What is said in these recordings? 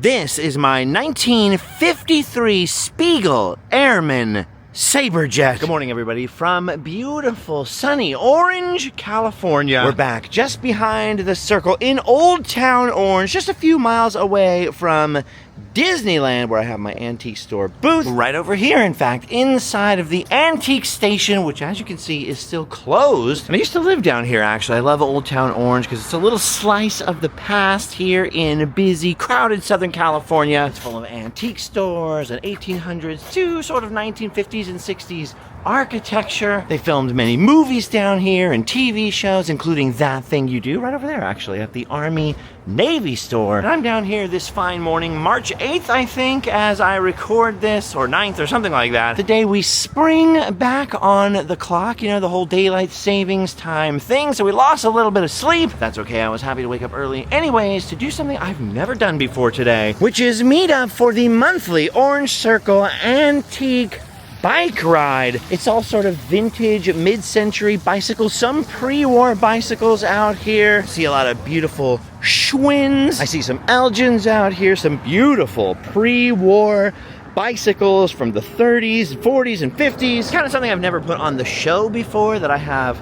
This is my 1953 Spiegel Airman Saberjet. Good morning, everybody, from beautiful, sunny Orange, California. We're back just behind the circle in Old Towne Orange, just a few miles away from Disneyland, where I have my antique store booth. Right over here, in fact, inside of the antique station, which, as you can see, is still closed. And I used to live down here, actually. I love Old Towne Orange because it's a little slice of the past here in busy, crowded Southern California. It's full of antique stores and 1800s to sort of 1950s and 60s architecture. They filmed many movies down here and TV shows, including That Thing You Do, right over there, actually, at the Army Navy store. And I'm down here this fine morning, March 8th, I think, as I record this, or 9th, or something like that. The day we spring back on the clock, you know, the whole daylight savings time thing, so we lost a little bit of sleep. That's okay, I was happy to wake up early anyways to do something I've never done before today, which is meet up for the monthly Orange Circle Antique Bike ride. It's all sort of vintage, mid-century bicycles, some pre-war bicycles out here. See a lot of beautiful Schwinns. I see some Elgins out here, some beautiful pre-war bicycles from the 30s, 40s, and 50s. Kind of something I've never put on the show before, that I have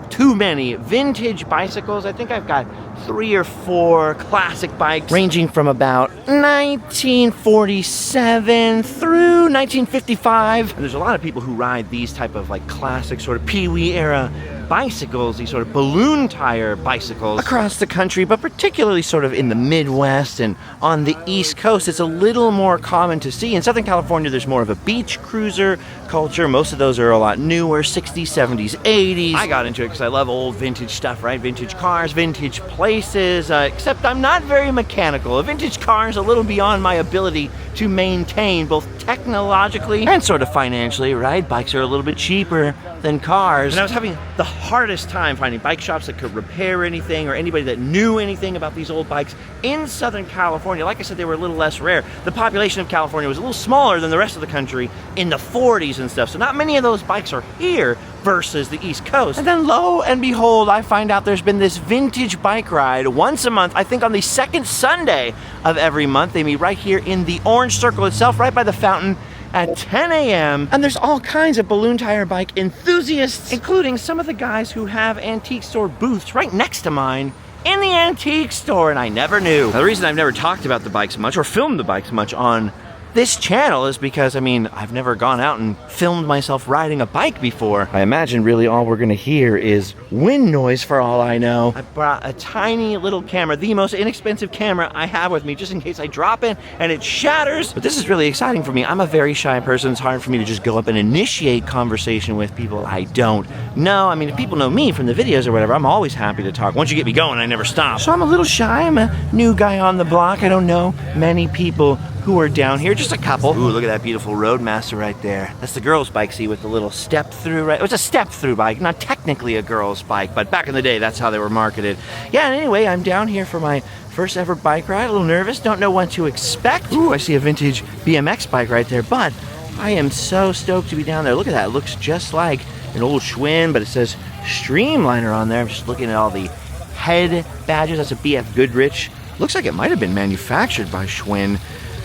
too many vintage bicycles. I think I've got 3 or 4 classic bikes ranging from about 1947 through 1955. And there's a lot of people who ride these type of like classic sort of Pee-wee era bicycles, these sort of balloon tire bicycles across the country, but particularly sort of in the Midwest and on the East Coast. It's a little more common to see. In Southern California, there's more of a beach cruiser culture. Most of those are a lot newer, 60s, 70s, 80s. I got into it because I love old vintage stuff, right? Vintage cars, vintage places, except I'm not very mechanical. A vintage car is a little beyond my ability to maintain, both technologically and sort of financially, right? Bikes are a little bit cheaper than cars. And I was having the hardest time finding bike shops that could repair anything or anybody that knew anything about these old bikes in Southern California. Like I said, they were a little less rare. The population of California was a little smaller than the rest of the country in the 40s and stuff, so not many of those bikes are here versus the East Coast. And then lo and behold, I find out there's been this vintage bike ride once a month, I think on the second Sunday of every month. They meet right here in the Orange Circle itself, right by the fountain, at 10 a.m. And there's all kinds of balloon tire bike enthusiasts, including some of the guys who have antique store booths right next to mine in the antique store, and I never knew. Now, the reason I've never talked about the bikes much or filmed the bikes much on this channel is because, I mean, I've never gone out and filmed myself riding a bike before. I imagine really all we're gonna hear is wind noise for all I know. I brought a tiny little camera, the most inexpensive camera I have with me, just in case I drop it and it shatters. But this is really exciting for me. I'm a very shy person. It's hard for me to just go up and initiate conversation with people I don't know. I mean, if people know me from the videos or whatever, I'm always happy to talk. Once you get me going, I never stop. So I'm a little shy. I'm a new guy on the block. I don't know many people who are down here, just a couple. Ooh, look at that beautiful Roadmaster right there. That's the girls' bike, see, with the little step through, right? It was a step through bike, not technically a girls' bike, but back in the day, that's how they were marketed. Yeah, and anyway, I'm down here for my first ever bike ride, a little nervous, don't know what to expect. Ooh, I see a vintage BMX bike right there, but I am so stoked to be down there. Look at that, it looks just like an old Schwinn, but it says Streamliner on there. I'm just looking at all the head badges. That's a BF Goodrich. Looks like it might have been manufactured by Schwinn.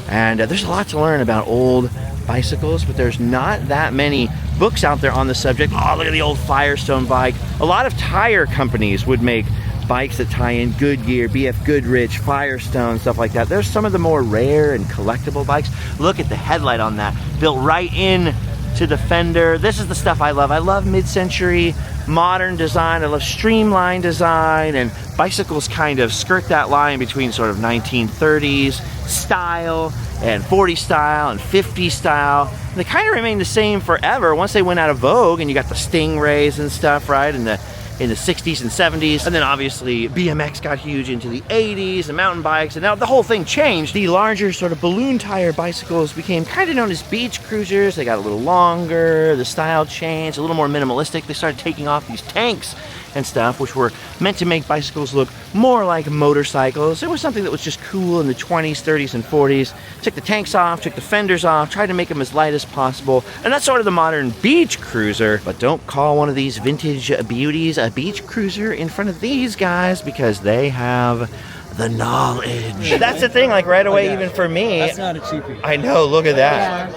And there's a lot to learn about old bicycles, but there's not that many books out there on the subject. Oh, look at the old Firestone bike. A lot of tire companies would make bikes that tie in Goodyear, BF Goodrich, Firestone, stuff like that. There's some of the more rare and collectible bikes. Look at the headlight on that, built right in to the fender. This is the stuff I love. I love mid-century modern design. I love streamlined design, and bicycles kind of skirt that line between sort of 1930s style and 40 style and 50 style. They kind of remain the same forever once they went out of vogue, and you got the Stingrays and stuff, right, in the 60s and 70s. And then obviously BMX got huge into the 80s, and mountain bikes, and now the whole thing changed. The larger sort of balloon tire bicycles became kind of known as beach cruisers. They got a little longer, the style changed, a little more minimalistic. They started taking off these tanks and stuff, which were meant to make bicycles look more like motorcycles. It was something that was just cool in the 20s, 30s, and 40s. Took the tanks off, took the fenders off, tried to make them as light as possible, and that's sort of the modern beach cruiser. But don't call one of these vintage beauties a beach cruiser in front of these guys, because they have the knowledge. That's the thing, like right away, even for me. That's not a cheapie. I know, look at that.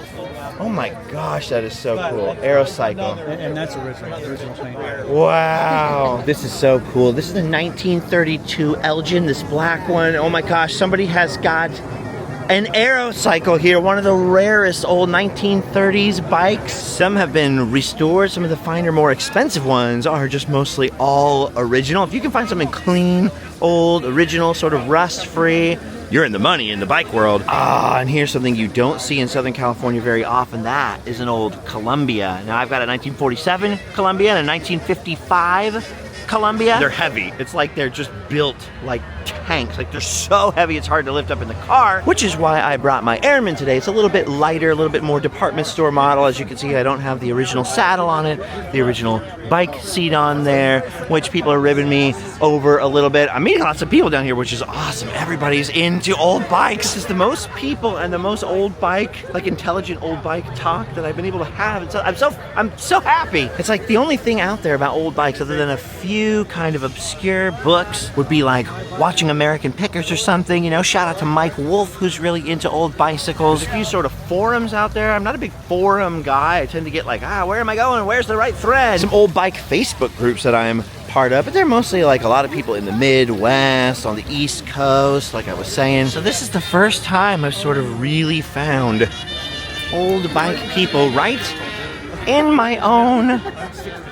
Oh my gosh, that is so cool. Aero Cycle. And that's original paint. Wow. This is so cool. This is the 1932 Elgin, this black one. Oh my gosh, somebody has got an Aero Cycle here, one of the rarest old 1930s bikes. Some have been restored. Some of the finer, more expensive ones are just mostly all original. If you can find something clean, old, original, sort of rust-free, you're in the money in the bike world. Ah, and here's something you don't see in Southern California very often. That is an old Columbia. Now I've got a 1947 Columbia and a 1955 Columbia. They're heavy. It's like they're just built like tanks. Like they're so heavy it's hard to lift up in the car, which is why I brought my Airman today. It's a little bit lighter, a little bit more department store model. As you can see, I don't have the original saddle on it, the original bike seat on there, which people are ribbing me over a little bit. I'm meeting lots of people down here, which is awesome. Everybody's into old bikes. This is the most people and the most old bike, like intelligent old bike talk that I've been able to have. And so I'm so happy. It's like the only thing out there about old bikes, other than a few kind of obscure books, would be like watching American Pickers or something, you know. Shout out to Mike Wolf, who's really into old bicycles. There's a few sort of forums out there. I'm not a big forum guy. I tend to get like, where am I going? Where's the right thread? Some old bike Facebook groups that I'm part of, but they're mostly like a lot of people in the Midwest, on the East Coast, like I was saying. So this is the first time I've sort of really found old bike people right in my own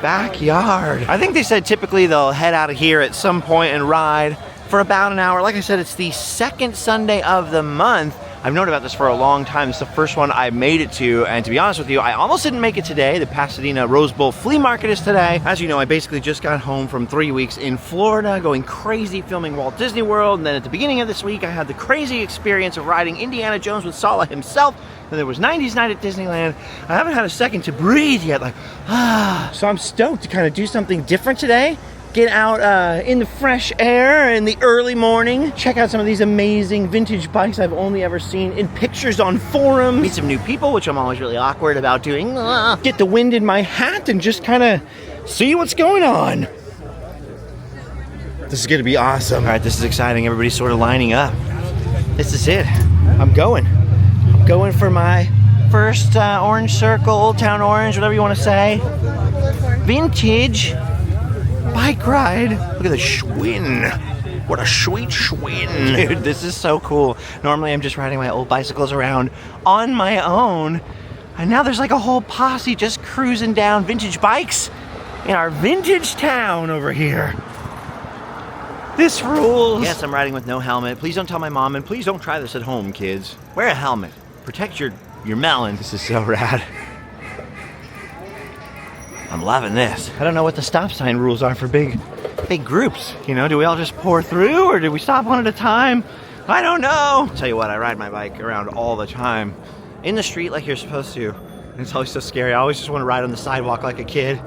backyard. I think they said typically they'll head out of here at some point and ride for about an hour. Like I said, it's the second Sunday of the month. I've known about this for a long time. It's the first one I made it to, and to be honest with you, I almost didn't make it today. The Pasadena Rose Bowl Flea Market is today. As you know, I basically just got home from 3 weeks in Florida, going crazy filming Walt Disney World, and then at the beginning of this week, I had the crazy experience of riding Indiana Jones with Sala himself, and there was 90s night at Disneyland. I haven't had a second to breathe yet, so I'm stoked to kind of do something different today. Get out in the fresh air in the early morning. Check out some of these amazing vintage bikes I've only ever seen in pictures on forums. Meet some new people, which I'm always really awkward about doing. Get the wind in my hat and just kind of see what's going on. This is gonna be awesome. All right, this is exciting. Everybody's sort of lining up. This is it. I'm going for my first Orange Circle, Old Towne Orange, whatever you want to say. Vintage bike ride. Look at the Schwinn. What a sweet Schwinn. Dude, this is so cool. Normally I'm just riding my old bicycles around on my own, and now there's like a whole posse just cruising down vintage bikes in our vintage town over here. This rules. Yes, I'm riding with no helmet. Please don't tell my mom, and please don't try this at home, kids. Wear a helmet. Protect your melon. This is so rad. I'm loving this. I don't know what the stop sign rules are for big groups. You know, do we all just pour through, or do we stop one at a time? I don't know. I'll tell you what, I ride my bike around all the time. In the street like you're supposed to. And it's always so scary. I always just want to ride on the sidewalk like a kid.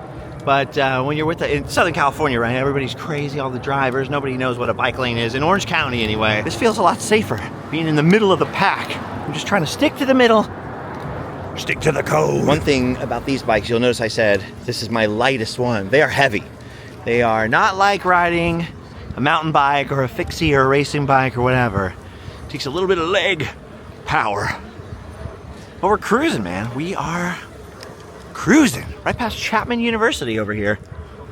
But when you're in Southern California, right, everybody's crazy, all the drivers, nobody knows what a bike lane is. In Orange County, anyway. This feels a lot safer, being in the middle of the pack. I'm just trying to stick to the middle. Stick to the code. One thing about these bikes, you'll notice I said, this is my lightest one. They are heavy. They are not like riding a mountain bike or a fixie or a racing bike or whatever. It takes a little bit of leg power. But we're cruising, man. We are cruising right past Chapman University over here.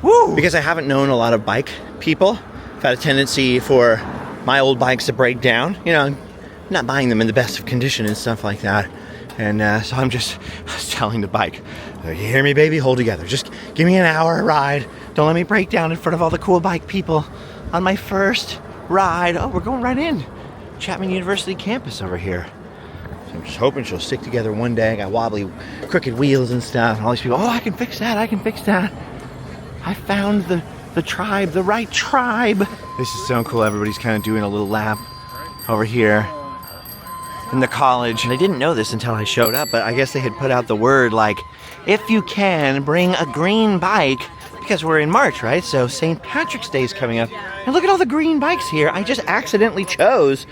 Woo! Because I haven't known a lot of bike people, I've had a tendency for my old bikes to break down. You know, I'm not buying them in the best of condition and stuff like that. And so I was telling the bike, you hear me, baby? Hold together. Just give me an hour ride. Don't let me break down in front of all the cool bike people on my first ride. Oh, we're going right in. Chapman University campus over here. So I'm just hoping she'll stick together one day. I got wobbly, crooked wheels and stuff. And all these people, I can fix that. I can fix that. I found the tribe, the right tribe. This is so cool. Everybody's kind of doing a little lap over here in the college. And I didn't know this until I showed up, but I guess they had put out the word like, if you can, bring a green bike, because we're in March, right? So St. Patrick's Day is coming up. And look at all the green bikes here. I just accidentally chose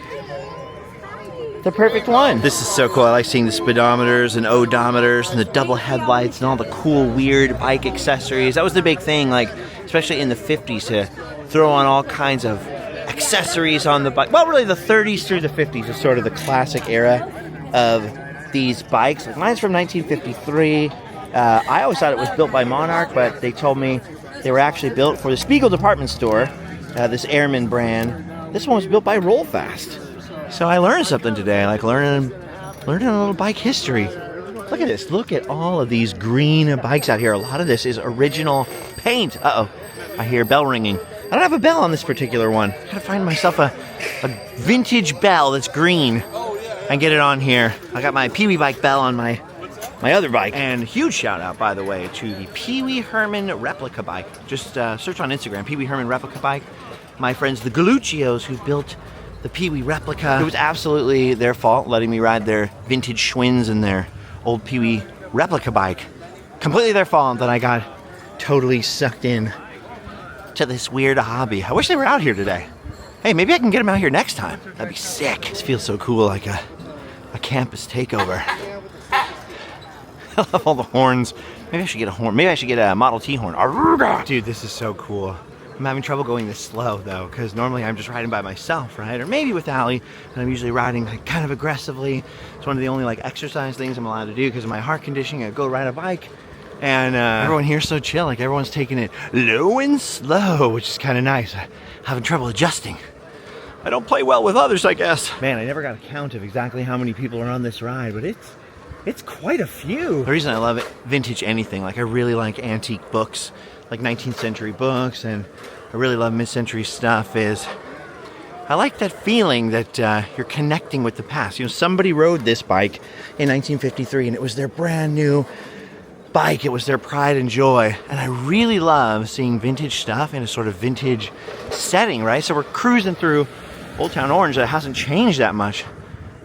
the perfect one. This is so cool. I like seeing the speedometers and odometers and the double headlights and all the cool, weird bike accessories. That was the big thing, like, especially in the 50s, to throw on all kinds of accessories on the bike. Well, really the 30s through the 50s is sort of the classic era of these bikes. Like mine's from 1953. I always thought it was built by Monarch, but they told me they were actually built for the Spiegel department store, this Airman brand. This one was built by Rollfast. So I learned something today, like learning a little bike history. Look at this. Look at all of these green bikes out here. A lot of this is original paint. Uh-oh. I hear bell ringing. I don't have a bell on this particular one. I gotta find myself a vintage bell that's green and get it on here. I got my Pee Wee bike bell on my other bike. And huge shout out, by the way, to the Pee Wee Herman replica bike. Just search on Instagram, Pee Wee Herman replica bike. My friends, the Galuccios, who built the Pee Wee replica. It was absolutely their fault letting me ride their vintage Schwinns and their old Pee Wee replica bike. Completely their fault that I got totally sucked in to this weird hobby. I wish they were out here today. Hey, maybe I can get them out here next time. That'd be sick. This feels so cool, like a campus takeover. I love all the horns. Maybe I should get a horn. Maybe I should get a Model T horn. Dude, this is so cool. I'm having trouble going this slow, though, because normally I'm just riding by myself, right? Or maybe with Allie, and I'm usually riding like kind of aggressively. It's one of the only like exercise things I'm allowed to do because of my heart conditioning. I go ride a bike, and everyone here's so chill. Like everyone's taking it low and slow, which is kind of nice. I'm having trouble adjusting. I don't play well with others, I guess. Man, I never got a count of exactly how many people are on this ride, but it's quite a few. The reason I love it, vintage anything, like I really like antique books, like 19th century books, and I really love mid-century stuff, is I like that feeling that you're connecting with the past. You know, somebody rode this bike in 1953 and it was their brand new bike. It was their pride and joy. And I really love seeing vintage stuff in a sort of vintage setting, right? So we're cruising through Old Towne Orange that hasn't changed that much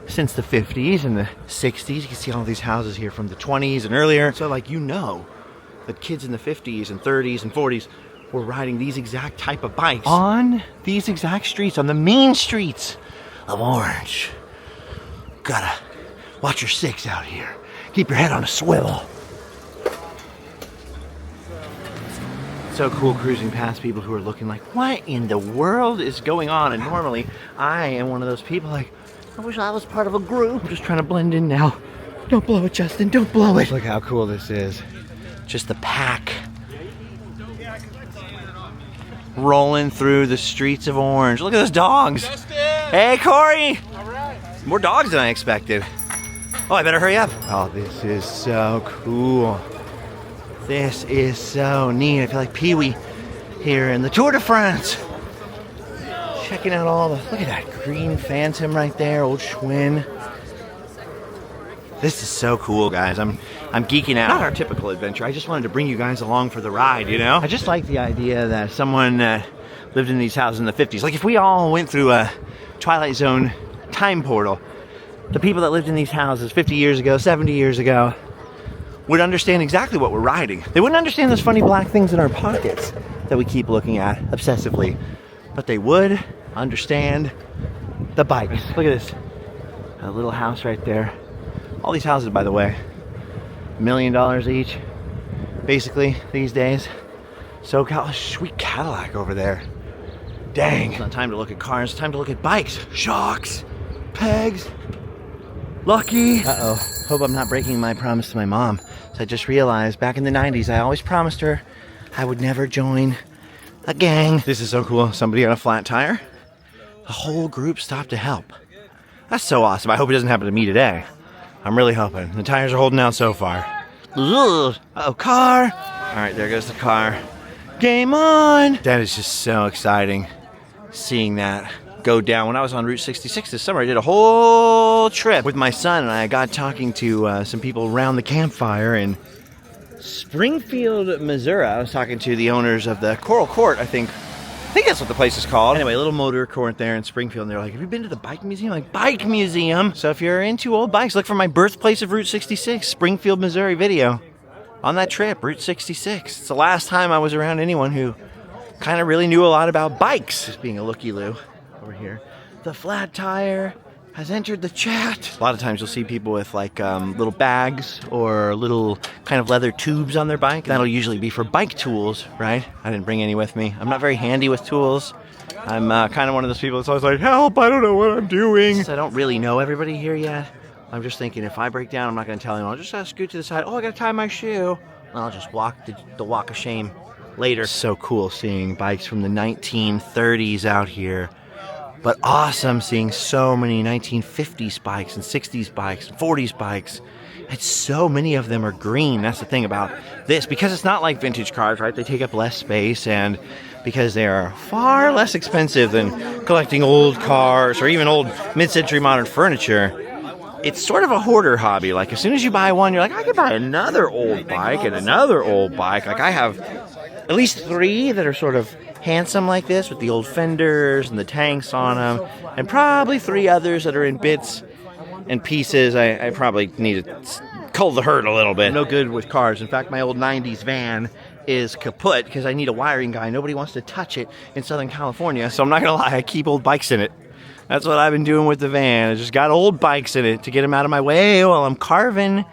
since the 50s and the 60s. You can see all these houses here from the 20s and earlier. So like, you know that kids in the 50s and 30s and 40s were riding these exact type of bikes on these exact streets, on the mean streets of Orange. Gotta watch your six out here. Keep your head on a swivel. So cool cruising past people who are looking like, what in the world is going on? And normally I am one of those people like, I wish I was part of a group. I'm just trying to blend in now. Don't blow it, Justin, don't blow it. Look how cool this is. Just the pack rolling through the streets of Orange. Look at those dogs. Justin! Hey, Corey. All right. More dogs than I expected. Oh, I better hurry up. Oh, this is so cool. This is so neat. I feel like Pee Wee here in the Tour de France. Checking out all the, look at that green Phantom right there, old Schwinn. This is so cool, guys. I'm geeking out. Not our typical adventure. I just wanted to bring you guys along for the ride, you know? I just like the idea that someone lived in these houses in the 50s. Like if we all went through a Twilight Zone time portal, the people that lived in these houses 50 years ago, 70 years ago, would understand exactly what we're riding. They wouldn't understand those funny black things in our pockets that we keep looking at obsessively, but they would understand the bikes. Look at this, a little house right there. All these houses, by the way, $1 million each, basically, these days. So, sweet Cadillac over there. Dang. It's not time to look at cars, it's time to look at bikes. Shocks, pegs, Lucky. Uh-oh, hope I'm not breaking my promise to my mom. So I just realized back in the 90s, I always promised her I would never join a gang. This is so cool. Somebody on a flat tire. The whole group stopped to help. That's so awesome. I hope it doesn't happen to me today. I'm really hoping. The tires are holding out so far. Ugh. Uh-oh, car. All right, there goes the car. Game on. That is just so exciting, seeing that go down. When I was on Route 66 this summer, I did a whole trip with my son, and I got talking to some people around the campfire in Springfield, Missouri. I was talking to the owners of the Coral Court, I think that's what the place is called. Anyway, a little motor court there in Springfield, and they're like, have you been to the bike museum? I'm like, bike museum? So if you're into old bikes, look for my birthplace of Route 66, Springfield, Missouri video on that trip, Route 66. It's the last time I was around anyone who kind of really knew a lot about bikes. Just being a looky-loo over here. The flat tire has entered the chat. A lot of times you'll see people with like little bags or little kind of leather tubes on their bike. That'll usually be for bike tools, right? I didn't bring any with me. I'm not very handy with tools. I'm kind of one of those people that's always like, help, I don't know what I'm doing. I don't really know everybody here yet. I'm just thinking if I break down, I'm not going to tell anyone. I'll just scoot to the side. Oh, I got to tie my shoe. And I'll just walk the walk of shame later. So cool seeing bikes from the 1930s out here. But awesome seeing so many 1950s bikes and 60s bikes and 40s bikes. And so many of them are green. That's the thing about this. Because it's not like vintage cars, right? They take up less space, and because they are far less expensive than collecting old cars or even old mid-century modern furniture, it's sort of a hoarder hobby. Like, as soon as you buy one, you're like, I could buy another old bike and another old bike. Like, I have at least 3 that are sort of handsome like this with the old fenders and the tanks on them, and probably 3 others that are in bits and pieces. I probably need to cull the herd a little bit. I'm no good with cars. In fact, my old 90s van is kaput because I need a wiring guy. Nobody wants to touch it in Southern California, so I'm not gonna lie, I keep old bikes in it. That's what I've been doing with the van. I just got old bikes in it to get them out of my way while I'm carving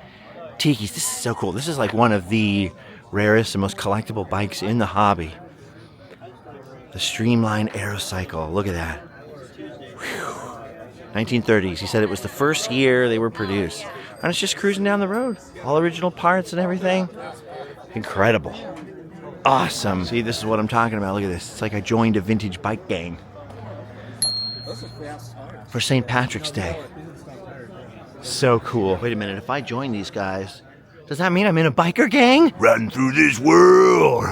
tikis. This is so cool. This is like one of the rarest and most collectible bikes in the hobby. The Streamline Aero Cycle. Look at that. Whew. 1930s. He said it was the first year they were produced. And it's just cruising down the road. All original parts and everything. Incredible. Awesome. See, this is what I'm talking about. Look at this. It's like I joined a vintage bike gang for St. Patrick's Day. So cool. Wait a minute. If I join these guys, does that mean I'm in a biker gang? Riding through this world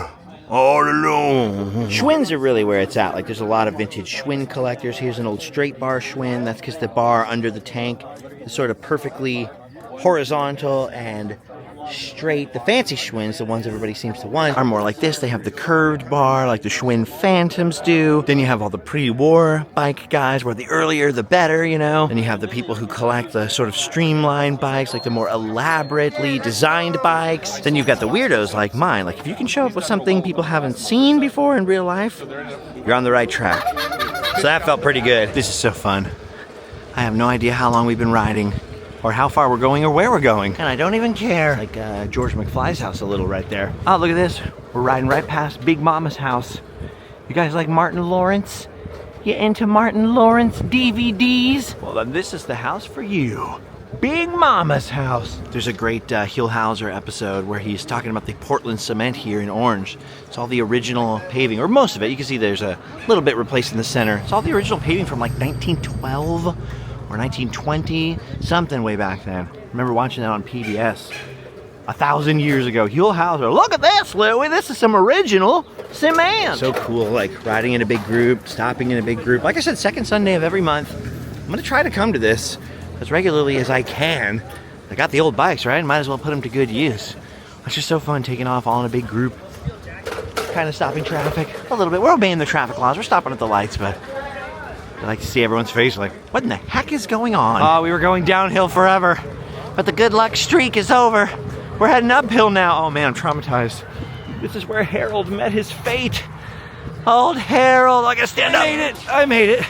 all alone. Schwinns are really where it's at. Like, there's a lot of vintage Schwinn collectors. Here's an old straight bar Schwinn. That's because the bar under the tank is sort of perfectly horizontal and straight. The fancy Schwinns, the ones everybody seems to want, are more like this. They have the curved bar like the Schwinn Phantoms do. Then you have all the pre-war bike guys where the earlier the better, you know. And you have the people who collect the sort of streamlined bikes, like the more elaborately designed bikes. Then you've got the weirdos like mine. Like, if you can show up with something people haven't seen before in real life, you're on the right track. So that felt pretty good. This is so fun. I have no idea how long we've been riding, or how far we're going, or where we're going. And I don't even care. Like George McFly's house a little right there. Oh, look at this. We're riding right past Big Mama's house. You guys like Martin Lawrence? You into Martin Lawrence DVDs? Well, then this is the house for you. Big Mama's house. There's a great Hill Hauser episode where he's talking about the Portland cement here in Orange. It's all the original paving, or most of it. You can see there's a little bit replaced in the center. It's all the original paving from like 1912. Or 1920, something way back then. Remember watching that on PBS 1,000 years ago. Hill Hauser. Look at this, Louie. This is some original cement. So cool, like riding in a big group, stopping in a big group. Like I said, second Sunday of every month. I'm gonna try to come to this as regularly as I can. I got the old bikes, right? Might as well put them to good use. It's just so fun taking off all in a big group. Kind of stopping traffic a little bit. We're obeying the traffic laws. We're stopping at the lights, but I like to see everyone's face like, what in the heck is going on? Oh, we were going downhill forever, but the good luck streak is over. We're heading uphill now. Oh man, I'm traumatized. This is where Harold met his fate. Old Harold, I gotta stand up. I made it.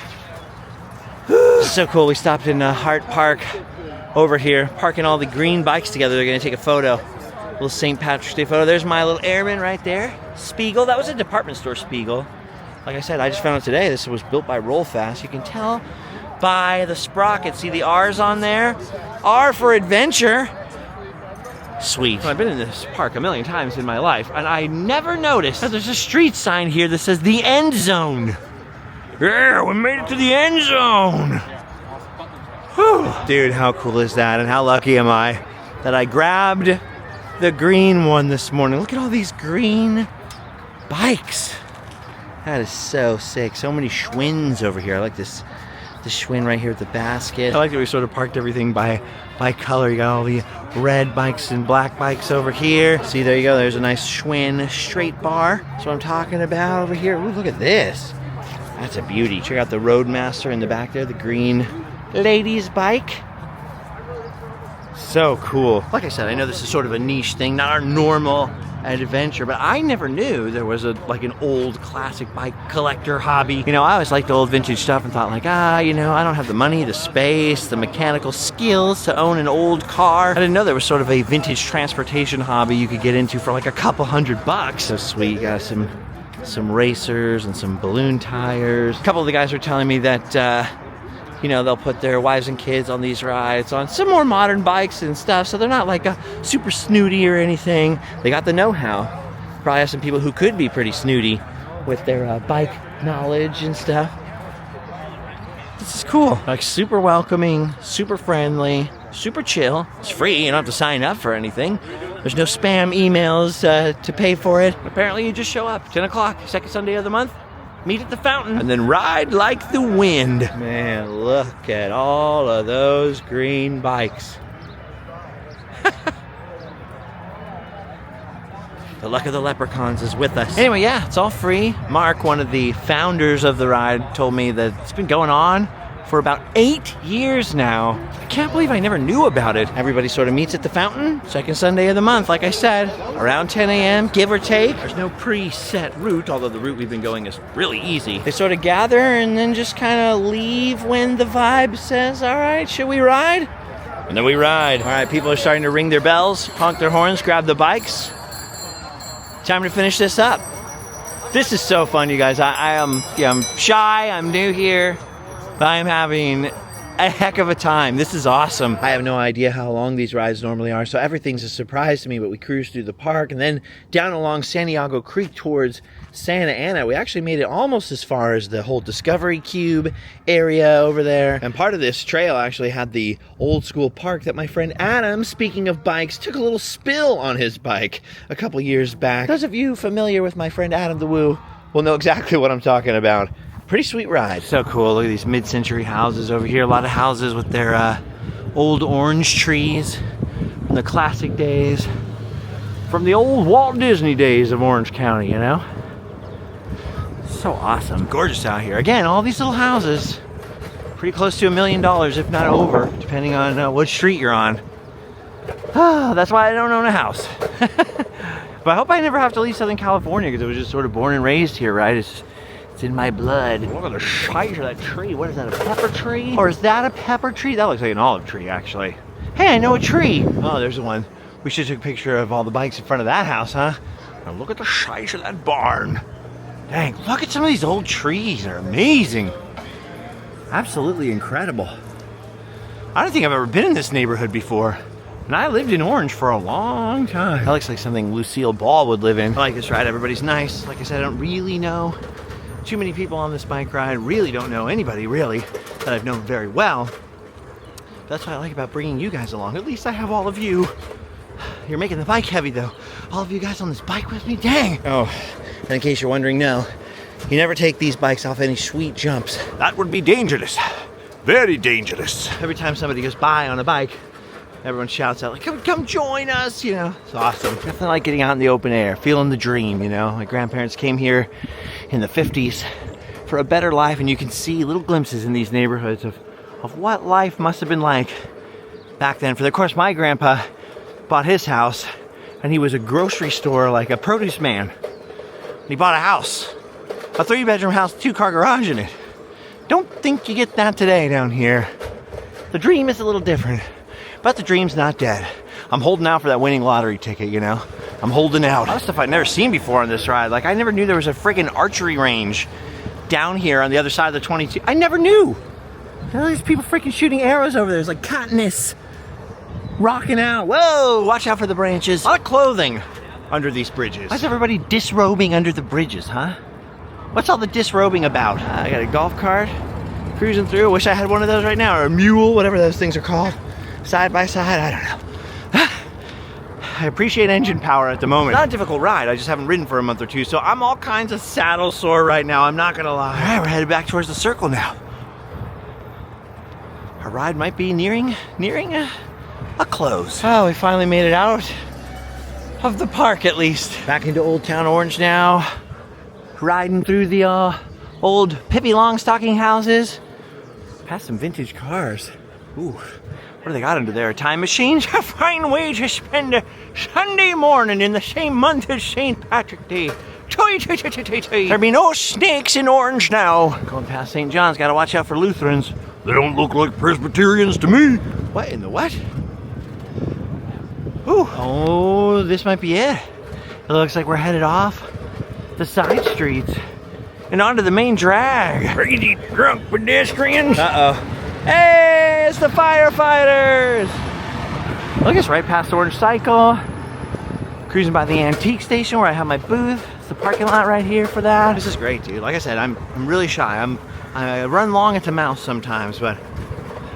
So cool. We stopped in Hart Park over here, parking all the green bikes together. They're gonna take a photo. A little St. Patrick's Day photo. There's my little airman right there. Spiegel. That was a department store Spiegel. Like I said, I just found out today this was built by Rollfast. You can tell by the sprocket. See the R's on there? R for adventure. Sweet. I've been in this park a million times in my life, and I never noticed that there's a street sign here that says the end zone. Yeah, we made it to the end zone. Whew. Dude, how cool is that? And how lucky am I that I grabbed the green one this morning. Look at all these green bikes. That is so sick. So many Schwinns over here. I like this Schwinn right here with the basket. I like that we sort of parked everything by color. You got all the red bikes and black bikes over here. See, there you go. There's a nice Schwinn straight bar. That's what I'm talking about over here. Ooh, look at this. That's a beauty. Check out the Roadmaster in the back there, the green ladies bike. So cool. Like I said, I know this is sort of a niche thing, not our normal adventure, but I never knew there was an old classic bike collector hobby. You know, I always liked old vintage stuff and thought like, you know, I don't have the money, the space, the mechanical skills to own an old car. I didn't know there was sort of a vintage transportation hobby you could get into for like a couple $100. So sweet. Got some some racers and some balloon tires. A couple of the guys were telling me that, you know, they'll put their wives and kids on these rides on some more modern bikes and stuff, so they're not like a super snooty or anything. They got the know-how. Probably have some people who could be pretty snooty with their bike knowledge and stuff. This is cool. Like super welcoming, super friendly, super chill. It's free, you don't have to sign up for anything. There's no spam emails to pay for it. Apparently you just show up, 10 o'clock, second Sunday of the month, meet at the fountain, and then ride like the wind. Man, look at all of those green bikes. The luck of the leprechauns is with us. Anyway, yeah, it's all free. Mark, one of the founders of the ride, told me that it's been going on for about 8 years now. I can't believe I never knew about it. Everybody sort of meets at the fountain, second Sunday of the month, like I said, around 10 a.m., give or take. There's no preset route, although the route we've been going is really easy. They sort of gather and then just kind of leave when the vibe says, all right, should we ride? And then we ride. All right, people are starting to ring their bells, honk their horns, grab the bikes. Time to finish this up. This is so fun, you guys. I'm shy, I'm new here, but I am having a heck of a time. This is awesome. I have no idea how long these rides normally are, so everything's a surprise to me, but we cruised through the park and then down along Santiago Creek towards Santa Ana. We actually made it almost as far as the whole Discovery Cube area over there. And part of this trail actually had the old school park that my friend Adam, speaking of bikes, took a little spill on his bike a couple years back. Those of you familiar with my friend Adam the Woo will know exactly what I'm talking about. Pretty sweet ride. So cool. Look at these mid-century houses over here. A lot of houses with their old orange trees from the classic days. From the old Walt Disney days of Orange County, you know? So awesome. Gorgeous out here. Again, all these little houses. Pretty close to $1 million, if not over, depending on what street you're on. That's why I don't own a house. But I hope I never have to leave Southern California because I was just sort of born and raised here, right? It's in my blood. Look at the size of that tree. What is that, a pepper tree? Or is that a pepper tree? That looks like an olive tree, actually. Hey, I know a tree. Oh, there's the one. We should take a picture of all the bikes in front of that house, huh? Now look at the size of that barn. Dang, look at some of these old trees. They're amazing. Absolutely incredible. I don't think I've ever been in this neighborhood before. And I lived in Orange for a long time. That looks like something Lucille Ball would live in. I like this ride. Everybody's nice. Like I said, I don't really know too many people on this bike ride. Really don't know anybody, really, that I've known very well. That's what I like about bringing you guys along. At least I have all of you. You're making the bike heavy, though. All of you guys on this bike with me? Dang. Oh, and in case you're wondering, no. You never take these bikes off any sweet jumps. That would be dangerous. Very dangerous. Every time somebody goes by on a bike, everyone shouts out, like, come join us, you know. It's awesome. Nothing like getting out in the open air, feeling the dream, you know. My grandparents came here in the 50s for a better life, and you can see little glimpses in these neighborhoods of what life must have been like back then. Of course, my grandpa bought his house, and he was a grocery store, like a produce man. And he bought a house, a 3-bedroom house, 2-car garage in it. Don't think you get that today down here. The dream is a little different. But the dream's not dead. I'm holding out for that winning lottery ticket, you know? I'm holding out. A lot of stuff I've never seen before on this ride. Like, I never knew there was a friggin' archery range down here on the other side of the 22. I never knew. All these people freaking shooting arrows over there. There's like Katniss rocking out. Whoa, watch out for the branches. A lot of clothing under these bridges. Why's everybody disrobing under the bridges, huh? What's all the disrobing about? I got a golf cart cruising through. I wish I had one of those right now, or a mule, whatever those things are called. Side by side, I don't know. I appreciate engine power at the moment. Not a difficult ride, I just haven't ridden for a month or two, so I'm all kinds of saddle sore right now, I'm not gonna lie. All right, we're headed back towards the circle now. Our ride might be nearing a close. Oh, we finally made it out of the park, at least. Back into Old Towne Orange now. Riding through the old Pippi Longstocking houses. Past some vintage cars. Ooh, what do they got under there? A time machine? A fine way to spend a Sunday morning in the same month as St. Patrick's Day. There be no snakes in Orange now. Going past St. John's, gotta watch out for Lutherans. They don't look like Presbyterians to me. What in the what? Ooh. Oh, this might be it. It looks like we're headed off the side streets and onto the main drag. Crazy drunk pedestrians. Uh-oh. Hey, it's the firefighters. Look, it's right past the Orange Cycle. Cruising by the antique station where I have my booth. It's the parking lot right here for that. This is great, dude. Like I said, I'm really shy. I run long at the mouth sometimes, but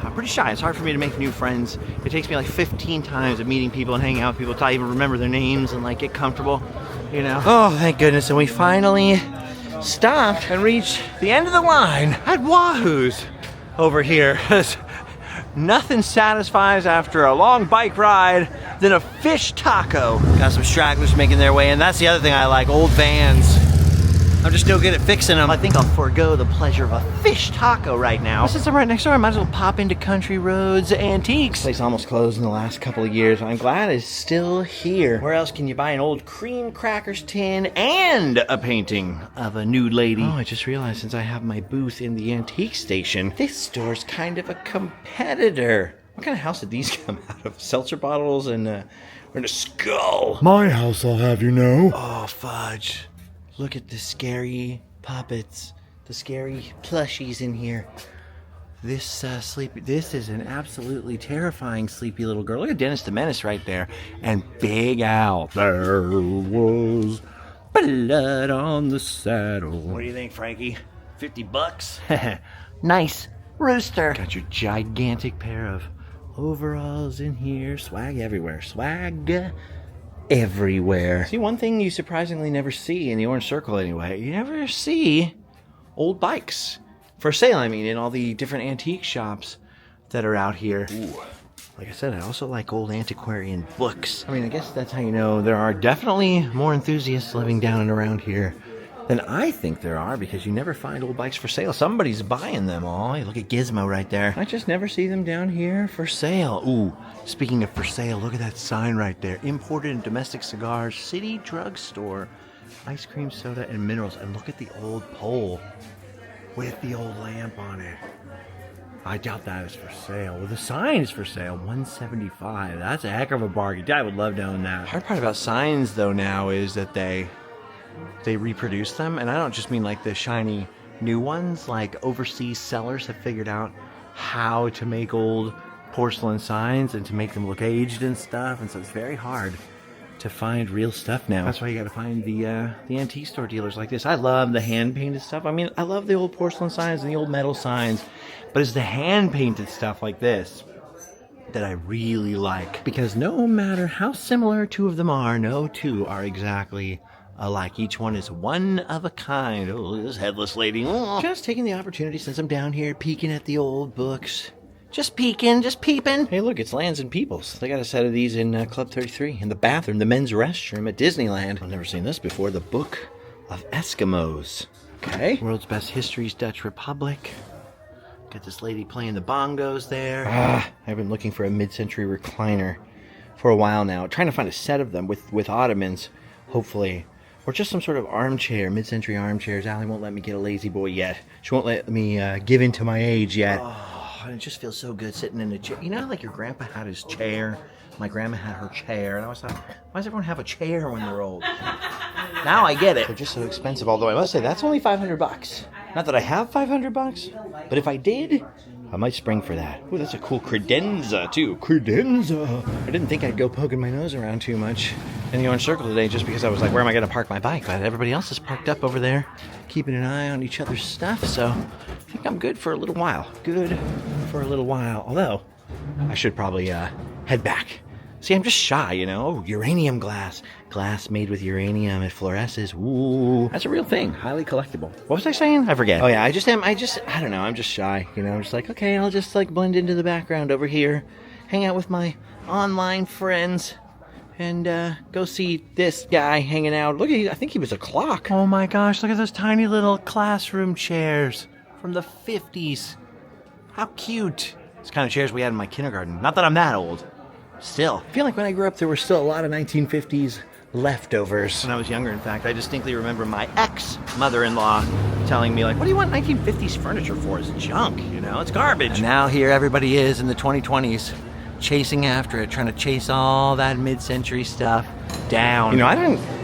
I'm pretty shy. It's hard for me to make new friends. It takes me like 15 times of meeting people and hanging out with people till I even remember their names and like get comfortable, you know? Oh, thank goodness. And we finally stopped and reached the end of the line at Wahoo's over here. Nothing satisfies after a long bike ride than a fish taco. Got some stragglers making their way in. That's the other thing I like, old vans. I'm just no good at fixing them. I think I'll forego the pleasure of a fish taco right now. Since I'm right next door, I might as well pop into Country Roads Antiques. Place almost closed in the last couple of years. I'm glad it's still here. Where else can you buy an old cream crackers tin and a painting of a nude lady? Oh, I just realized since I have my booth in the antique station, this store's kind of a competitor. What kind of house did these come out of? Seltzer bottles and a skull. My house, I'll have you know. Oh, fudge. Look at the scary puppets, the scary plushies in here. This this is an absolutely terrifying sleepy little girl. Look at Dennis the Menace right there. And Big Al. There was blood on the saddle. What do you think, Frankie? 50 bucks? Nice rooster. Got your gigantic pair of overalls in here. Swag everywhere. Swag everywhere. See, one thing you surprisingly never see in the Orange Circle anyway, you never see old bikes. For sale, I mean, in all the different antique shops that are out here. Ooh. Like I said, I also like old antiquarian books. I mean, I guess that's how you know there are definitely more enthusiasts living down and around here than I think there are, because you never find old bikes for sale. Somebody's buying them all. Hey, look at Gizmo right there. I just never see them down here for sale. Ooh, speaking of for sale, look at that sign right there. Imported and domestic cigars, City Drug Store, ice cream, soda, and minerals. And look at the old pole with the old lamp on it. I doubt that is for sale. Well, the sign is for sale, $175. That's a heck of a bargain. I would love to own that. Hard part about signs, though, now is that they reproduce them, and I don't just mean like the shiny new ones. Like, overseas sellers have figured out how to make old porcelain signs and to make them look aged and stuff, and so it's very hard to find real stuff now. That's why you gotta find the antique store dealers like this. I love the hand-painted stuff. I mean, I love the old porcelain signs and the old metal signs, but it's the hand-painted stuff like this that I really like, because no matter how similar two of them are, no two are exactly alike. Each one is one of a kind. Oh, this headless lady. Oh. Just taking the opportunity since I'm down here peeking at the old books. Just peeking, just peeping. Hey, look, it's Lands and Peoples. They got a set of these in Club 33, in the bathroom, the men's restroom at Disneyland. I've never seen this before. The Book of Eskimos. Okay. World's Best Histories, Dutch Republic. Got this lady playing the bongos there. I've been looking for a mid-century recliner for a while now. Trying to find a set of them with ottomans, hopefully. Or just some sort of armchair, mid-century armchairs. Allie won't let me get a lazy boy yet. She won't let me give in to my age yet. Oh, it just feels so good sitting in a chair. You know how, like, your grandpa had his chair? My grandma had her chair. And I always thought, why does everyone have a chair when they're old? Now I get it. They're just so expensive, although I must say, that's only $500. Not that I have $500, but if I did, I might spring for that. Ooh, that's a cool credenza, too. Credenza. I didn't think I'd go poking my nose around too much in the Orange Circle today, just because I was like, where am I going to park my bike? But everybody else is parked up over there, keeping an eye on each other's stuff, so I think I'm good for a little while. Good for a little while. Although, I should probably head back. See, I'm just shy, you know. Oh, uranium glass. Glass made with uranium. It fluoresces. Ooh. That's a real thing. Highly collectible. What was I saying? I forget. Oh, yeah, I don't know. I'm just shy, you know. I'm just like, okay, I'll just, like, blend into the background over here. Hang out with my online friends. And, go see this guy hanging out. Look at, I think he was a clock. Oh, my gosh, look at those tiny little classroom chairs from the 50s. How cute. It's the kind of chairs we had in my kindergarten. Not that I'm that old. Still, I feel like when I grew up, there were still a lot of 1950s leftovers. When I was younger, in fact, I distinctly remember my ex-mother-in-law telling me, like, what do you want 1950s furniture for? It's junk, you know? It's garbage. And now here everybody is in the 2020s, chasing after it, trying to chase all that mid-century stuff down. You know, I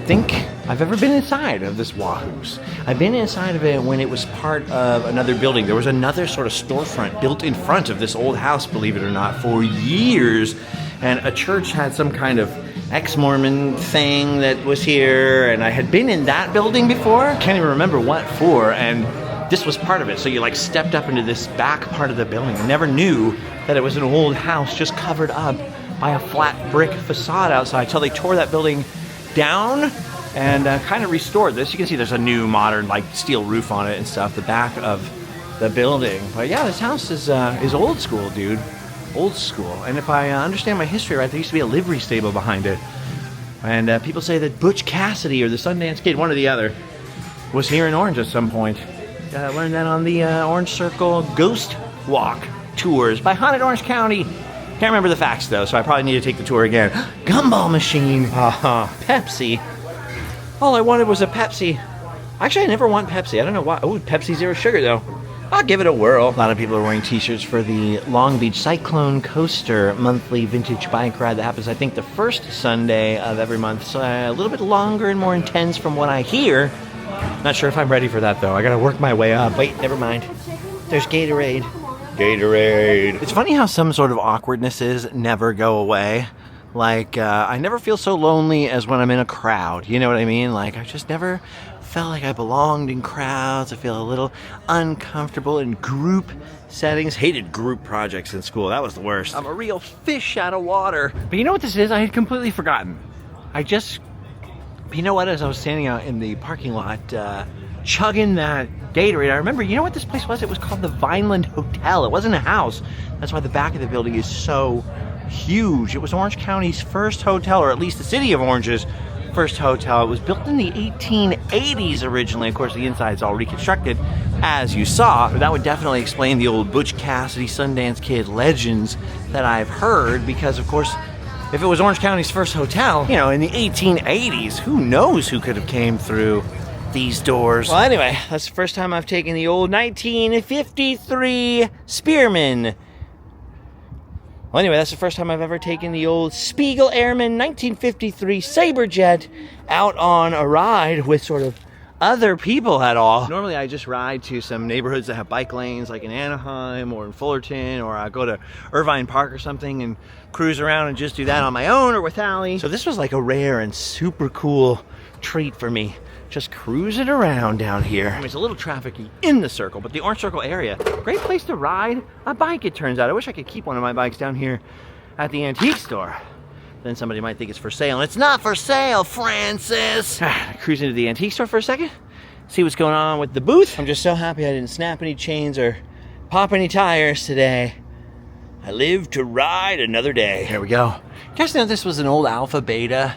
think I've ever been inside of this Wahoo's. I've been inside of it when it was part of another building. There was another sort of storefront built in front of this old house, believe it or not, for years. And a church had some kind of ex-Mormon thing that was here, and I had been in that building before. Can't even remember what for, and this was part of it. So you like stepped up into this back part of the building. I never knew that it was an old house just covered up by a flat brick facade outside until they tore that building down and kind of restored this. You can see there's a new modern like steel roof on it and stuff, the back of the building. But yeah, this house is old school, dude. Old school. And if I understand my history right, there used to be a livery stable behind it. And people say that Butch Cassidy or the Sundance Kid, one or the other, was here in Orange at some point. Learned that on the Orange Circle Ghost Walk tours by Haunted Orange County. Can't remember the facts though, so I probably need to take the tour again. Gumball machine. Pepsi. All I wanted was a Pepsi. Actually, I never want Pepsi. I don't know why. Oh, Pepsi Zero Sugar though. I'll give it a whirl. A lot of people are wearing t-shirts for the Long Beach Cyclone Coaster monthly vintage bike ride that happens, I think, the first Sunday of every month. So a little bit longer and more intense from what I hear. Not sure if I'm ready for that though. I gotta work my way up. Wait, never mind. There's Gatorade. Gatorade. It's funny how some sort of awkwardnesses never go away. Like, I never feel so lonely as when I'm in a crowd. You know what I mean? Like, I just never felt like I belonged in crowds. I feel a little uncomfortable in group settings. Hated group projects in school. That was the worst. I'm a real fish out of water. But you know what this is? I had completely forgotten. You know what? As I was standing out in the parking lot, chugging that Gatorade, I remember, you know what this place was? It was called the Vineland Hotel. It wasn't a house. That's why the back of the building is so huge. It was Orange County's first hotel, or at least the city of Orange's first hotel. It was built in the 1880s originally. Of course, the inside is all reconstructed, as you saw. That would definitely explain the old Butch Cassidy, Sundance Kid legends that I've heard, because, of course, if it was Orange County's first hotel, you know, in the 1880s, who knows who could have came through these doors. Well, anyway, that's the first time I've taken the old 1953 Spearman. Well, anyway, that's the first time I've ever taken the old Spiegel Airman 1953 Saberjet out on a ride with sort of other people at all. Normally, I just ride to some neighborhoods that have bike lanes, like in Anaheim or in Fullerton, or I go to Irvine Park or something and cruise around and just do that on my own or with Allie. So this was like a rare and super cool treat for me. Just cruising around down here. I mean, it's a little trafficy in the circle, but the Orange Circle area, great place to ride a bike, it turns out. I wish I could keep one of my bikes down here at the antique store. Then somebody might think it's for sale, and it's not for sale, Francis. Cruise into the antique store for a second, see what's going on with the booth. I'm just so happy I didn't snap any chains or pop any tires today. I live to ride another day. Here we go. You guys know this was an old Alpha Beta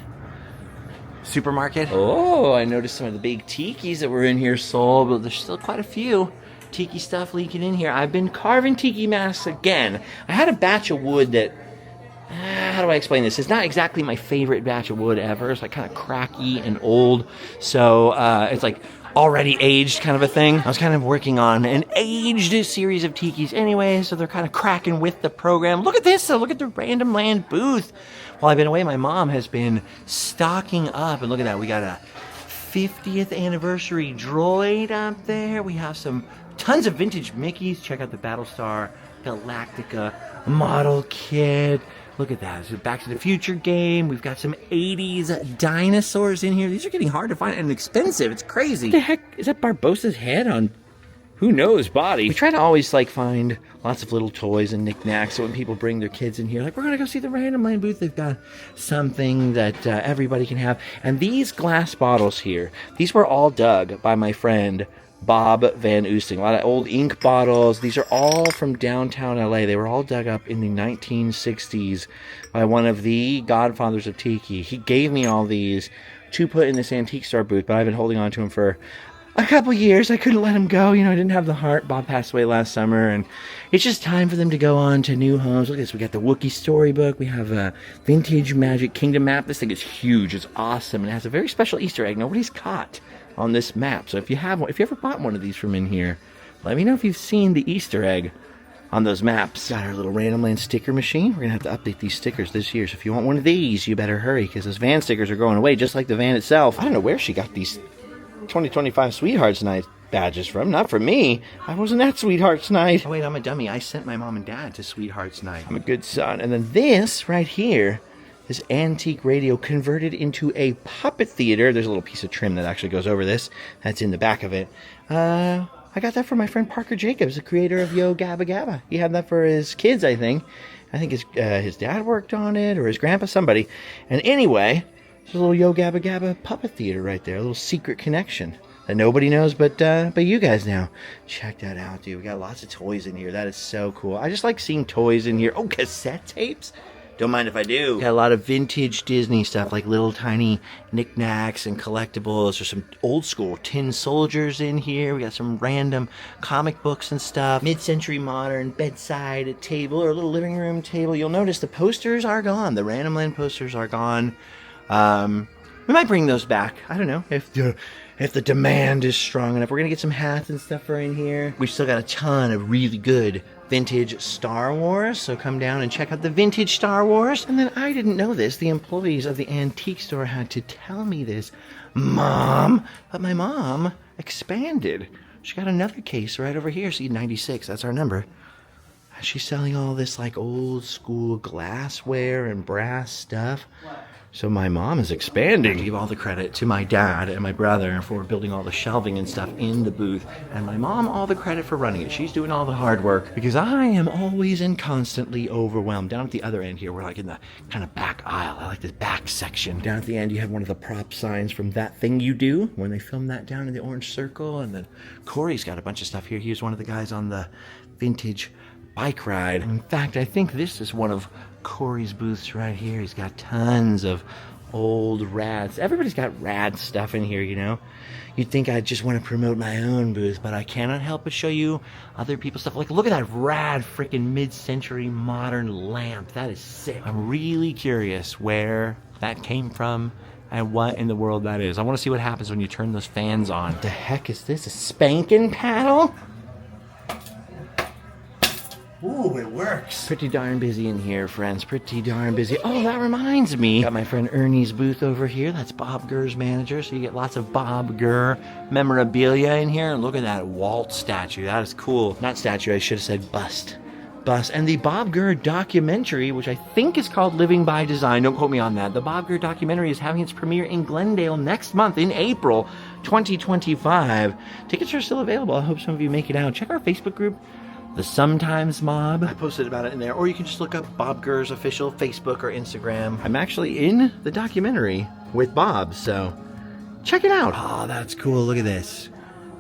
supermarket? Oh, I noticed some of the big tikis that were in here sold, but there's still quite a few tiki stuff leaking in here. I've been carving tiki masks again. I had a batch of wood that, how do I explain this? It's not exactly my favorite batch of wood ever. It's like kind of cracky and old. So it's like already aged kind of a thing. I was kind of working on an aged series of tikis anyway, so they're kind of cracking with the program. Look at this, though. Look at the Random Land booth. While I've been away, my mom has been stocking up, and look at that. We got a 50th anniversary droid up there. We have some tons of vintage Mickeys. Check out the Battlestar Galactica model kit. Look at that. It's a Back to the Future game. We've got some 80s dinosaurs in here. These are getting hard to find and expensive. It's crazy. What the heck? Is that Barbossa's head on who knows body? We try to always like find lots of little toys and knickknacks, so when people bring their kids in here, like, we're gonna go see the Random Land booth, they've got something that everybody can have. And these glass bottles here, these were all dug by my friend Bob Van Oosting. A lot of old ink bottles. These are all from downtown LA. They were all dug up in the 1960s by one of the godfathers of tiki. He gave me all these to put in this antique store booth, but I've been holding on to them for a couple years. I couldn't let them go. You know, I didn't have the heart. Bob passed away last summer, and it's just time for them to go on to new homes. Look at this. We got the Wookiee storybook. We have a vintage Magic Kingdom map. This thing is huge. It's awesome. And it has a very special Easter egg nobody's caught on this map. So if you have one, if you ever bought one of these from in here, let me know if you've seen the Easter egg on those maps. Got our little Random Land sticker machine. We're gonna have to update these stickers this year. So if you want one of these, you better hurry because those van stickers are going away just like the van itself. I don't know where she got these 2025 Sweethearts Night badges from. Not from me. I wasn't at Sweethearts Night. Oh wait, I'm a dummy. I sent my mom and dad to Sweethearts Night. I'm a good son. And then this right here, this antique radio converted into a puppet theater. There's a little piece of trim that actually goes over this. That's in the back of it. I got that from my friend Parker Jacobs, the creator of Yo Gabba Gabba. He had that for his kids, I think. I think his dad worked on it, or his grandpa, somebody. And anyway, there's a little Yo Gabba Gabba puppet theater right there, a little secret connection that nobody knows but you guys now. Check that out, dude. We got lots of toys in here. That is so cool. I just like seeing toys in here. Oh, cassette tapes? Don't mind if I do. Got a lot of vintage Disney stuff, like little tiny knickknacks and collectibles. There's some old school tin soldiers in here. We got some random comic books and stuff. Mid-century modern bedside table or a little living room table. You'll notice the posters are gone. The Random Land posters are gone. We might bring those back. I don't know if the demand is strong enough. We're gonna get some hats and stuff for in here. We've still got a ton of really good vintage Star Wars, so come down and check out the vintage Star Wars. And then I didn't know this. The employees of the antique store had to tell me this, Mom, but my mom expanded. She got another case right over here. See, 96, that's our number. She's selling all this like old school glassware and brass stuff. So my mom is expanding. I give all the credit to my dad and my brother for building all the shelving and stuff in the booth. And my mom, all the credit for running it. She's doing all the hard work because I am always and constantly overwhelmed. Down at the other end here, we're like in the kind of back aisle. I like this back section. Down at the end, you have one of the prop signs from That Thing You Do when they filmed that down in the Orange Circle. And then Corey's got a bunch of stuff here. He was one of the guys on the vintage bike ride. In fact, I think this is one of Corey's booths right here. He's got tons of old rads. Everybody's got rad stuff in here, you know. You'd think I'd just want to promote my own booth, but I cannot help but show you other people's stuff. Like, look at that rad freaking mid-century modern lamp. That is sick. I'm really curious where that came from and what in the world that is. I want to see what happens when you turn those fans on. What the heck is this? A spanking paddle? Ooh, it works. Pretty darn busy in here, friends. Pretty darn busy. Oh, that reminds me. Got my friend Ernie's booth over here. That's Bob Gurr's manager. So you get lots of Bob Gurr memorabilia in here. And look at that Walt statue. That is cool. Not statue, I should have said bust. Bust. And the Bob Gurr documentary, which I think is called Living by Design. Don't quote me on that. The Bob Gurr documentary is having its premiere in Glendale next month in April 2025. Tickets are still available. I hope some of you make it out. Check our Facebook group, The Sometimes Mob. I posted about it in there, or you can just look up Bob Gurr's official Facebook or Instagram. I'm actually in the documentary with Bob, so check it out. Oh, that's cool. Look at this.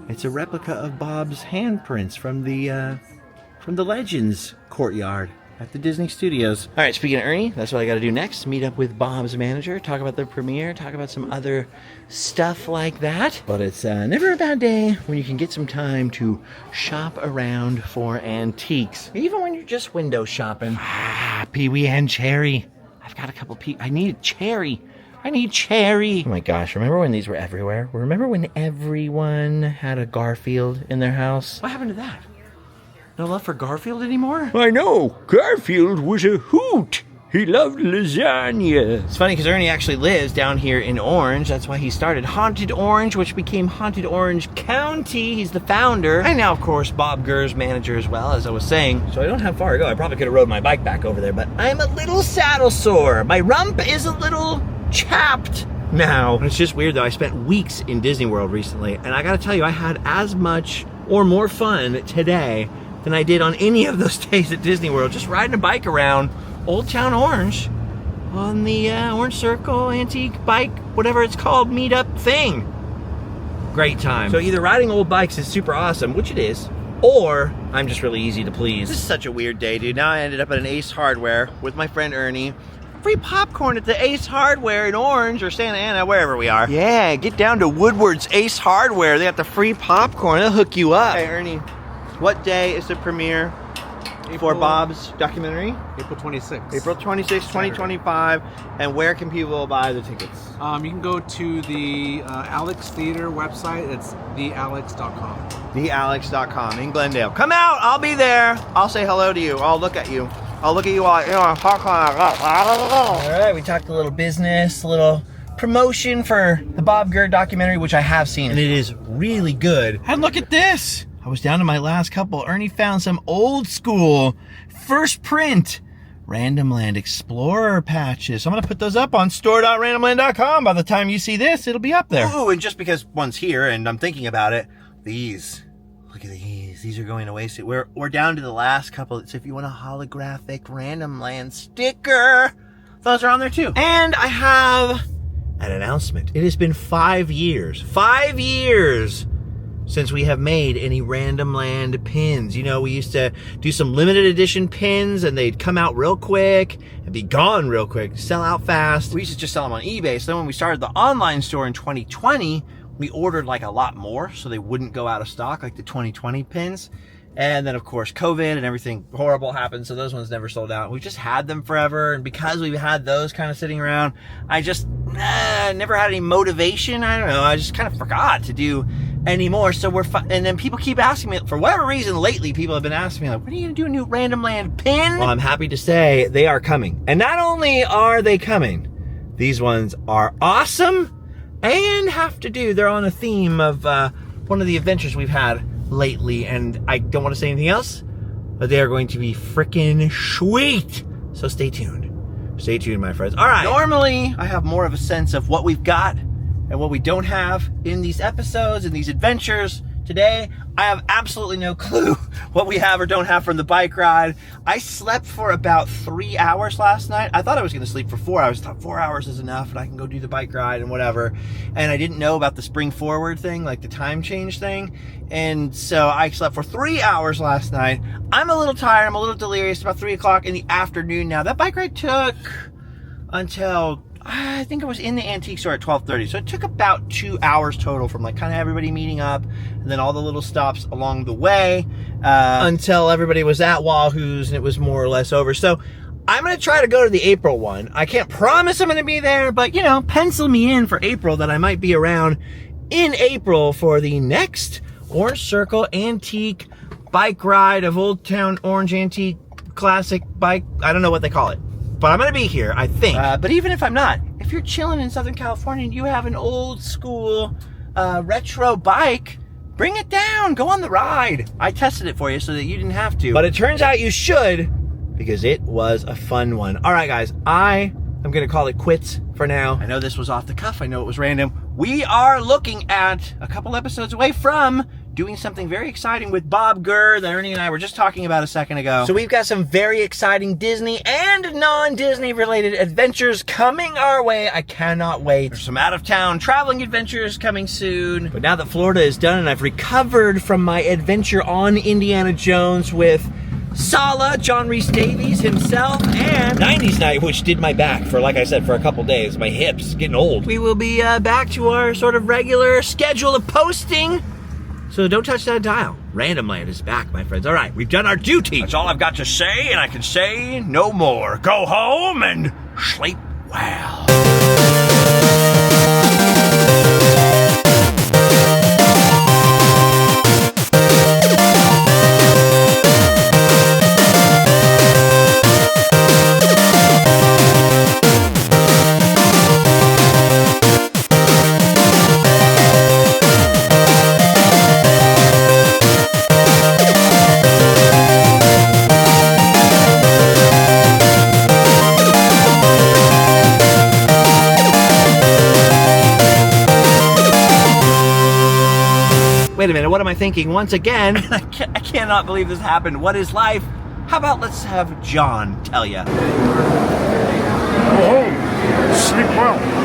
It's a replica of Bob's handprints from the Legends courtyard at the Disney Studios. All right, speaking of Ernie, that's what I got to do next. Meet up with Bob's manager, talk about the premiere, talk about some other stuff like that. But it's never a bad day when you can get some time to shop around for antiques, even when you're just window shopping. Pee-wee and Cherry. I've got a couple I need Cherry. I need Cherry. Oh my gosh, remember when these were everywhere? Remember when everyone had a Garfield in their house? What happened to that? No love for Garfield anymore? I know. Garfield was a hoot. He loved lasagna. It's funny because Ernie actually lives down here in Orange. That's why he started Haunted Orange, which became Haunted Orange County. He's the founder. And now, of course, Bob Gurr's manager as well, as I was saying. So I don't have far to go. I probably could have rode my bike back over there, but I'm a little saddle sore. My rump is a little chapped now. It's just weird, though. I spent weeks in Disney World recently, and I gotta tell you, I had as much or more fun today than I did on any of those days at Disney World, just riding a bike around Old Towne Orange on the Orange Circle antique bike, whatever it's called, meetup thing. Great time. So either riding old bikes is super awesome, which it is, or I'm just really easy to please. This is such a weird day, dude. Now I ended up at an Ace Hardware with my friend Ernie. Free popcorn at the Ace Hardware in Orange or Santa Ana, wherever we are. Yeah, get down to Woodward's Ace Hardware. They got the free popcorn. They'll hook you up. Hey, Ernie. What day is the premiere for Bob's documentary? April 26th. April 26, 2025. And where can people buy the tickets? You can go to the Alex Theater website. It's thealex.com. Thealex.com in Glendale. Come out. I'll be there. I'll say hello to you. I'll look at you. I'll look at you all. All right, we talked a little business, a little promotion for the Bob Gurr documentary, which I have seen, and it is really good. And look at this. I was down to my last couple. Ernie found some old school first print Random Land Explorer patches. So I'm going to put those up on store.randomland.com. By the time you see this, it'll be up there. Oh, and just because one's here and I'm thinking about it, these. Look at these. These are going to waste it. We're down to the last couple. So if you want a holographic Random Land sticker, those are on there too. And I have an announcement. It has been 5 years. 5 years since we have made any Random Land pins. You know, we used to do some limited edition pins and they'd come out real quick and be gone real quick, sell out fast. We used to just sell them on eBay. So then when we started the online store in 2020, we ordered like a lot more so they wouldn't go out of stock, like the 2020 pins. And then of course COVID and everything horrible happened, so those ones never sold out. We just had them forever, and because we've had those kind of sitting around, I just never had any motivation. I don't know, I just kind of forgot to do anymore. So and then people keep asking me, for whatever reason lately, people have been asking me like, when are you gonna do a new Random Land pin? Well, I'm happy to say they are coming. And not only are they coming, these ones are awesome and they're on a theme of one of the adventures we've had lately, and I don't want to say anything else, but they are going to be freaking sweet. So stay tuned. Stay tuned, my friends. All right. Normally, I have more of a sense of what we've got and what we don't have in these episodes, in these adventures. Today, I have absolutely no clue what we have or don't have from the bike ride. I slept for about 3 hours last night. I thought I was going to sleep for 4 hours. I thought 4 hours is enough and I can go do the bike ride and whatever. And I didn't know about the spring forward thing, like the time change thing. And so I slept for 3 hours last night. I'm a little tired. I'm a little delirious. It's about 3 o'clock in the afternoon now. That bike ride took until, I think I was in the antique store at 12:30. So it took about 2 hours total from like kind of everybody meeting up and then all the little stops along the way until everybody was at Wahoo's and it was more or less over. So I'm going to try to go to the April one. I can't promise I'm going to be there, but you know, pencil me in for April that I might be around in April for the next Orange Circle Antique Bike Ride of Old Towne Orange Antique Classic Bike. I don't know what they call it. But I'm going to be here, I think. But even if I'm not, if you're chilling in Southern California and you have an old school retro bike, bring it down. Go on the ride. I tested it for you so that you didn't have to. But it turns out you should, because it was a fun one. All right, guys. I'm going to call it quits for now. I know this was off the cuff. I know it was random. We are looking at a couple episodes away from doing something very exciting with Bob Gurr that Ernie and I were just talking about a second ago. So we've got some very exciting Disney and non-Disney related adventures coming our way. I cannot wait. There's some out-of-town traveling adventures coming soon. But now that Florida is done and I've recovered from my adventure on Indiana Jones with Sala, John Rhys Davies himself, and 90s Night, which did my back for, like I said, for a couple days. My hips getting old. We will be back to our sort of regular schedule of posting. So don't touch that dial. Random Land is back, my friends. All right, we've done our duty. That's all I've got to say, and I can say no more. Go home and sleep well. Wait a minute, what am I thinking? Once again, I cannot believe this happened. What is life? How about let's have John tell you? Go home. Sleep well.